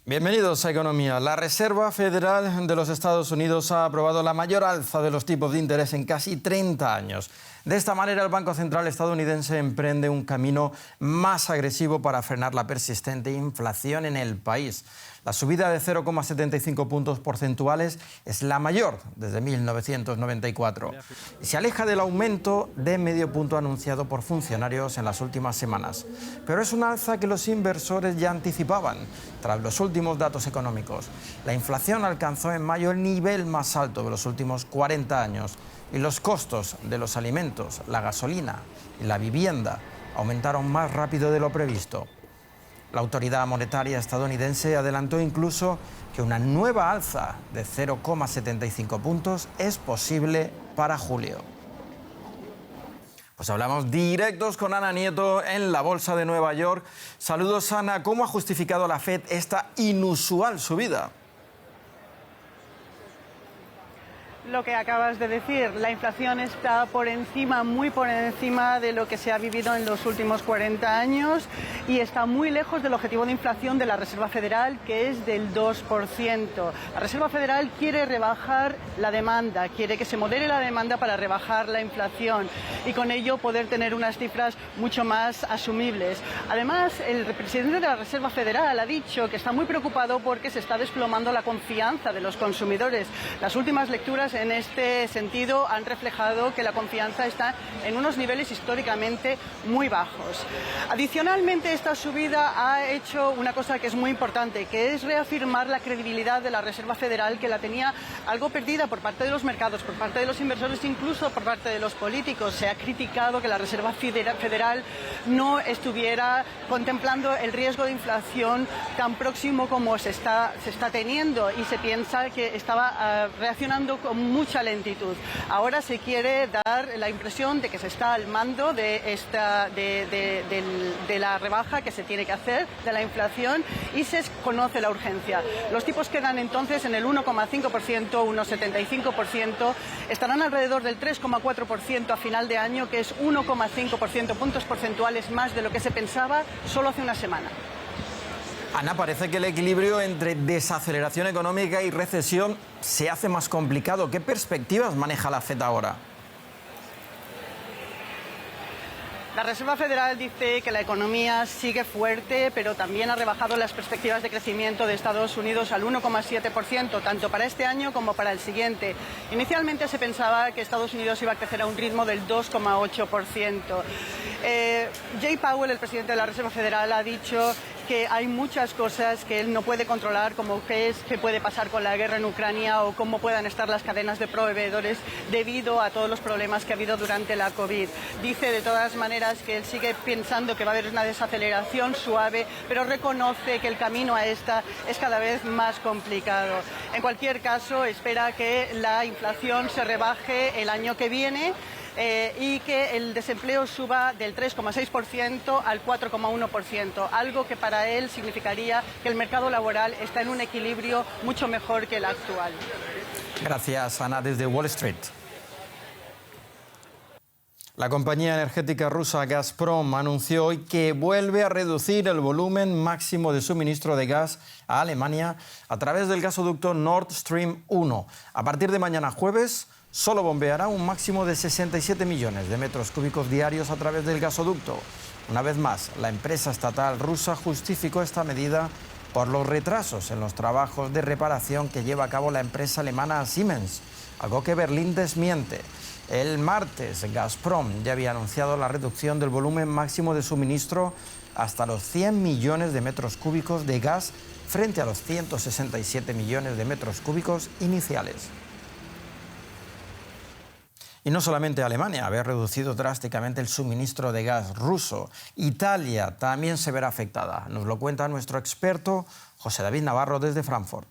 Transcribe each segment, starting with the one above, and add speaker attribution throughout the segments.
Speaker 1: Bienvenidos a Economía. La Reserva Federal de los Estados Unidos ha aprobado la mayor alza de los tipos de interés en casi 30 años. De esta manera, el Banco Central estadounidense emprende un camino más agresivo para frenar la persistente inflación en el país. La subida de 0,75 puntos porcentuales es la mayor desde 1994 y se aleja del aumento de medio punto anunciado por funcionarios en las últimas semanas. Pero es una alza que los inversores ya anticipaban tras los últimos datos económicos. La inflación alcanzó en mayo el nivel más alto de los últimos 40 años y los costos de los alimentos, la gasolina y la vivienda aumentaron más rápido de lo previsto. La autoridad monetaria estadounidense adelantó incluso que una nueva alza de 0,75 puntos es posible para julio. Pues hablamos directos con Ana Nieto en la Bolsa de Nueva York. Saludos, Ana. ¿Cómo ha justificado la Fed esta inusual subida?
Speaker 2: Lo que acabas de decir, la inflación está por encima, muy por encima de lo que se ha vivido en los últimos 40 años y está muy lejos del objetivo de inflación de la Reserva Federal, que es del 2%. La Reserva Federal quiere rebajar la demanda, quiere que se modere la demanda para rebajar la inflación y con ello poder tener unas cifras mucho más asumibles. Además, el presidente de la Reserva Federal ha dicho que está muy preocupado porque se está desplomando la confianza de los consumidores. Las últimas lecturas en este sentido han reflejado que la confianza está en unos niveles históricamente muy bajos. Adicionalmente, esta subida ha hecho una cosa que es muy importante, que es reafirmar la credibilidad de la Reserva Federal, que la tenía algo perdida por parte de los mercados, por parte de los inversores, incluso por parte de los políticos. Se ha criticado que la Reserva Federal no estuviera contemplando el riesgo de inflación tan próximo como se está teniendo y se piensa que estaba reaccionando con mucha lentitud. Ahora se quiere dar la impresión de que se está al mando de la rebaja que se tiene que hacer de la inflación y se conoce la urgencia. Los tipos quedan entonces en el 1,5%, 1,75%, estarán alrededor del 3,4% a final de año, que es 1,5% puntos porcentuales más de lo que se pensaba solo hace una semana.
Speaker 1: Ana, parece que el equilibrio entre desaceleración económica y recesión se hace más complicado. ¿Qué perspectivas maneja la Fed ahora?
Speaker 2: La Reserva Federal dice que la economía sigue fuerte, pero también ha rebajado las perspectivas de crecimiento de Estados Unidos al 1,7%, tanto para este año como para el siguiente. Inicialmente se pensaba que Estados Unidos iba a crecer a un ritmo del 2,8%. Jay Powell, el presidente de la Reserva Federal, ha dicho que hay muchas cosas que él no puede controlar, como qué puede pasar con la guerra en Ucrania o cómo puedan estar las cadenas de proveedores debido a todos los problemas que ha habido durante la COVID. Dice de todas maneras que él sigue pensando que va a haber una desaceleración suave, pero reconoce que el camino a esta es cada vez más complicado. En cualquier caso, espera que la inflación se rebaje el año que viene y que el desempleo suba del 3,6% al 4,1%, algo que para él significaría que el mercado laboral está en un equilibrio mucho mejor que el actual.
Speaker 1: Gracias, Ana, desde Wall Street. La compañía energética rusa Gazprom anunció hoy que vuelve a reducir el volumen máximo de suministro de gas a Alemania a través del gasoducto Nord Stream 1. A partir de mañana jueves, solo bombeará un máximo de 67 millones de metros cúbicos diarios a través del gasoducto. Una vez más, la empresa estatal rusa justificó esta medida por los retrasos en los trabajos de reparación que lleva a cabo la empresa alemana Siemens, algo que Berlín desmiente. El martes, Gazprom ya había anunciado la reducción del volumen máximo de suministro hasta los 100 millones de metros cúbicos de gas frente a los 167 millones de metros cúbicos iniciales. Y no solamente Alemania había reducido drásticamente el suministro de gas ruso, Italia también se verá afectada. Nos lo cuenta nuestro experto José David Navarro desde Frankfurt.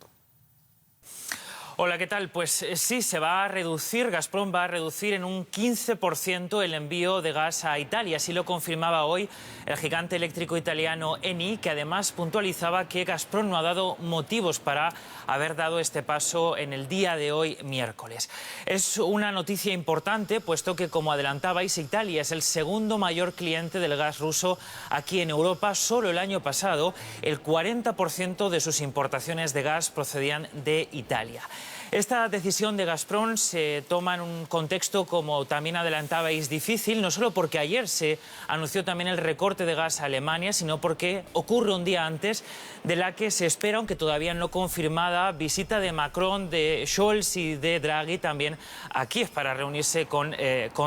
Speaker 3: Hola, ¿qué tal? Pues sí, se va a reducir, Gazprom va a reducir en un 15% el envío de gas a Italia. Así lo confirmaba hoy el gigante eléctrico italiano Eni, que además puntualizaba que Gazprom no ha dado motivos para haber dado este paso en el día de hoy, miércoles. Es una noticia importante, puesto que, como adelantabais, Italia es el segundo mayor cliente del gas ruso aquí en Europa. Solo el año pasado, el 40% de sus importaciones de gas procedían de Italia. Esta decisión de Gazprom se toma en un contexto, como también adelantabais, difícil, no solo porque ayer se anunció también el recorte de gas a Alemania, sino porque ocurre un día antes de la que se espera, aunque todavía no confirmada, visita de Macron, de Scholz y de Draghi también a Kiev para reunirse con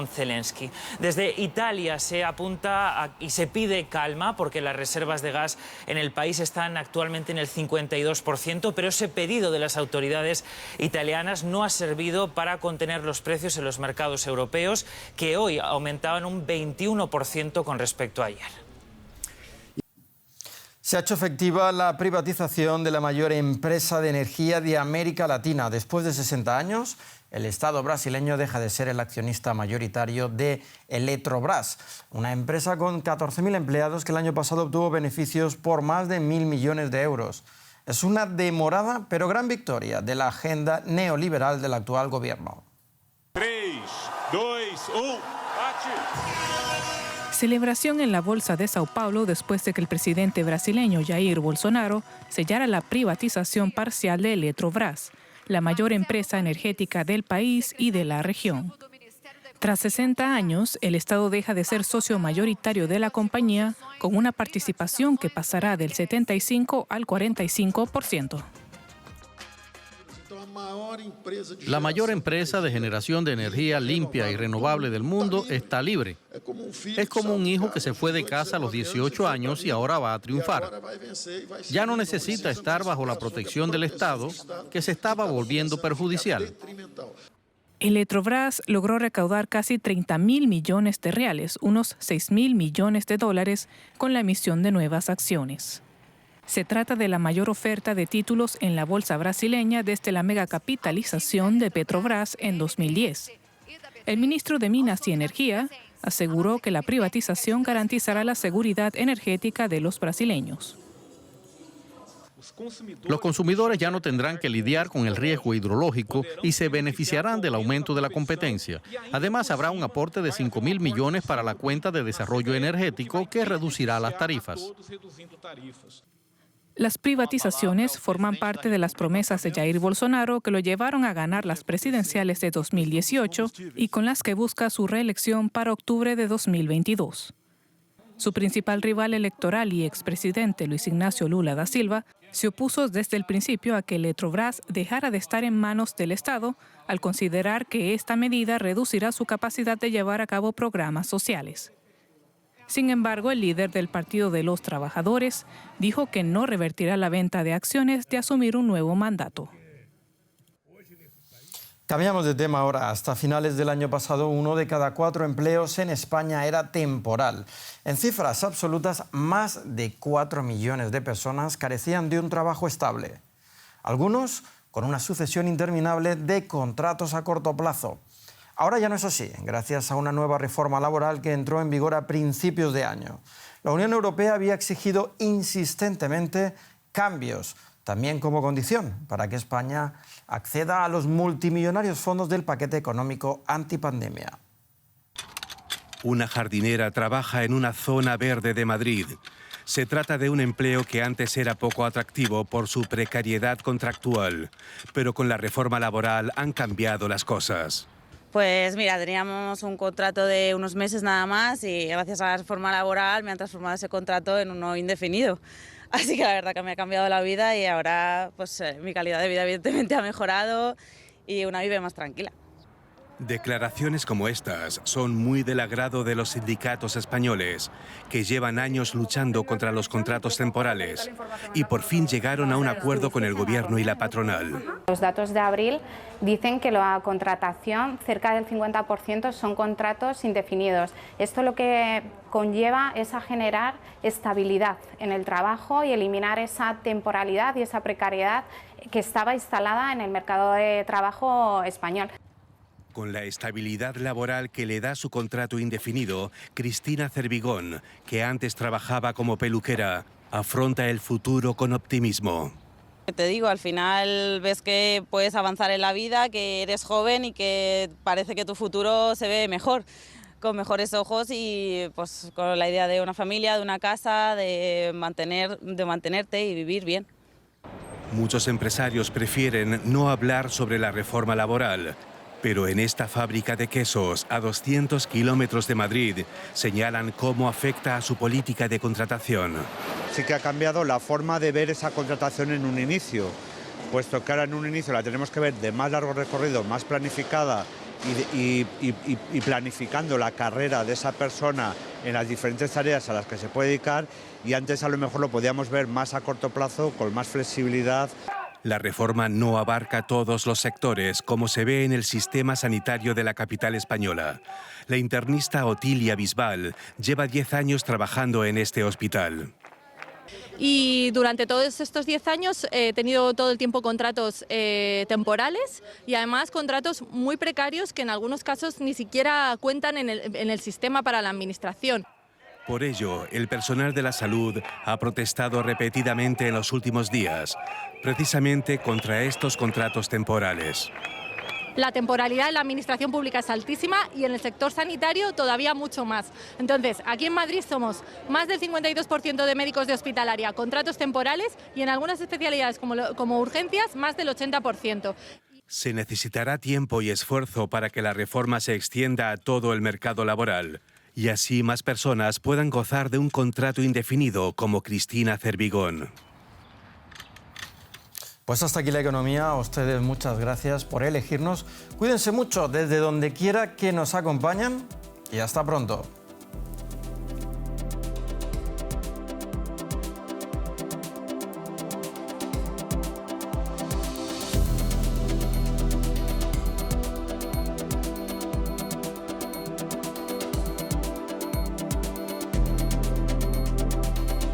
Speaker 3: Zelensky. Desde Italia se apunta y se pide calma porque las reservas de gas en el país están actualmente en el 52%, pero ese pedido de las autoridades italianas no ha servido para contener los precios en los mercados europeos, que hoy aumentaban un 21% con respecto a ayer.
Speaker 1: Se ha hecho efectiva la privatización de la mayor empresa de energía de América Latina. Después de 60 años, el Estado brasileño deja de ser el accionista mayoritario de Eletrobras, una empresa con 14.000 empleados que el año pasado obtuvo beneficios por más de 1.000 millones de euros. Es una demorada pero gran victoria de la agenda neoliberal del actual gobierno.
Speaker 4: 3, 2, 1,
Speaker 5: Celebración en la Bolsa de Sao Paulo después de que el presidente brasileño Jair Bolsonaro sellara la privatización parcial de Eletrobras, la mayor empresa energética del país y de la región. Tras 60 años, el Estado deja de ser socio mayoritario de la compañía, con una participación que pasará del 75 al 45%.
Speaker 6: La mayor empresa de generación de energía limpia y renovable del mundo está libre. Es como un hijo que se fue de casa a los 18 años y ahora va a triunfar. Ya no necesita estar bajo la protección del Estado, que se estaba volviendo perjudicial.
Speaker 5: Eletrobras logró recaudar casi 30.000 millones de reales, unos 6.000 millones de dólares, con la emisión de nuevas acciones. Se trata de la mayor oferta de títulos en la bolsa brasileña desde la megacapitalización de Petrobras en 2010. El ministro de Minas y Energía aseguró que la privatización garantizará la seguridad energética de los brasileños.
Speaker 6: Los consumidores ya no tendrán que lidiar con el riesgo hidrológico y se beneficiarán del aumento de la competencia. Además, habrá un aporte de 5.000 millones para la cuenta de desarrollo energético que reducirá las tarifas.
Speaker 5: Las privatizaciones forman parte de las promesas de Jair Bolsonaro que lo llevaron a ganar las presidenciales de 2018 y con las que busca su reelección para octubre de 2022. Su principal rival electoral y expresidente, Luis Ignacio Lula da Silva, se opuso desde el principio a que Eletrobras dejara de estar en manos del Estado al considerar que esta medida reducirá su capacidad de llevar a cabo programas sociales. Sin embargo, el líder del Partido de los Trabajadores dijo que no revertirá la venta de acciones de asumir un nuevo mandato.
Speaker 1: Cambiamos de tema ahora. Hasta finales del año pasado, 1 de cada 4 empleos en España era temporal. En cifras absolutas, más de 4 millones de personas carecían de un trabajo estable. Algunos con una sucesión interminable de contratos a corto plazo. Ahora ya no es así, gracias a una nueva reforma laboral que entró en vigor a principios de año. La Unión Europea había exigido insistentemente cambios, también como condición para que España acceda a los multimillonarios fondos del paquete económico antipandemia.
Speaker 7: Una jardinera trabaja en una zona verde de Madrid. Se trata de un empleo que antes era poco atractivo por su precariedad contractual, pero con la reforma laboral han cambiado las cosas.
Speaker 8: Pues mira, teníamos un contrato de unos meses nada más y gracias a la reforma laboral me han transformado ese contrato en uno indefinido. Así que la verdad que me ha cambiado la vida y ahora pues mi calidad de vida evidentemente ha mejorado y una vive más tranquila.
Speaker 7: Declaraciones como estas son muy del agrado de los sindicatos españoles, que llevan años luchando contra los contratos temporales y por fin llegaron a un acuerdo con el gobierno y la patronal.
Speaker 9: Los datos de abril dicen que la contratación, cerca del 50%, son contratos indefinidos. Esto lo que conlleva es a generar estabilidad en el trabajo y eliminar esa temporalidad y esa precariedad que estaba instalada en el mercado de trabajo español.
Speaker 7: Con la estabilidad laboral que le da su contrato indefinido, Cristina Cervigón, que antes trabajaba como peluquera, afronta el futuro con optimismo.
Speaker 8: Te digo, al final ves que puedes avanzar en la vida, que eres joven y que parece que tu futuro se ve mejor, con mejores ojos y pues con la idea de una familia, de una casa, de mantenerte y vivir bien.
Speaker 7: Muchos empresarios prefieren no hablar sobre la reforma laboral. Pero en esta fábrica de quesos, a 200 kilómetros de Madrid, señalan cómo afecta a su política de contratación.
Speaker 10: Sí que ha cambiado la forma de ver esa contratación en un inicio, puesto que ahora en un inicio la tenemos que ver de más largo recorrido, más planificada y planificando la carrera de esa persona en las diferentes tareas a las que se puede dedicar, y antes a lo mejor lo podíamos ver más a corto plazo, con más flexibilidad.
Speaker 7: La reforma no abarca todos los sectores, como se ve en el sistema sanitario de la capital española. La internista Otilia Bisbal lleva 10 años trabajando en este hospital.
Speaker 11: Y durante todos estos 10 años he tenido todo el tiempo contratos temporales y además contratos muy precarios que en algunos casos ni siquiera cuentan en el sistema para la administración.
Speaker 7: Por ello, el personal de la salud ha protestado repetidamente en los últimos días, precisamente contra estos contratos temporales.
Speaker 11: La temporalidad en la administración pública es altísima y en el sector sanitario todavía mucho más. Entonces, aquí en Madrid somos más del 52% de médicos de hospitalaria, contratos temporales, y en algunas especialidades como urgencias, más del 80%.
Speaker 7: Se necesitará tiempo y esfuerzo para que la reforma se extienda a todo el mercado laboral y así más personas puedan gozar de un contrato indefinido como Cristina Cervigón.
Speaker 1: Pues hasta aquí la economía. A ustedes muchas gracias por elegirnos. Cuídense mucho desde donde quiera que nos acompañen y hasta pronto.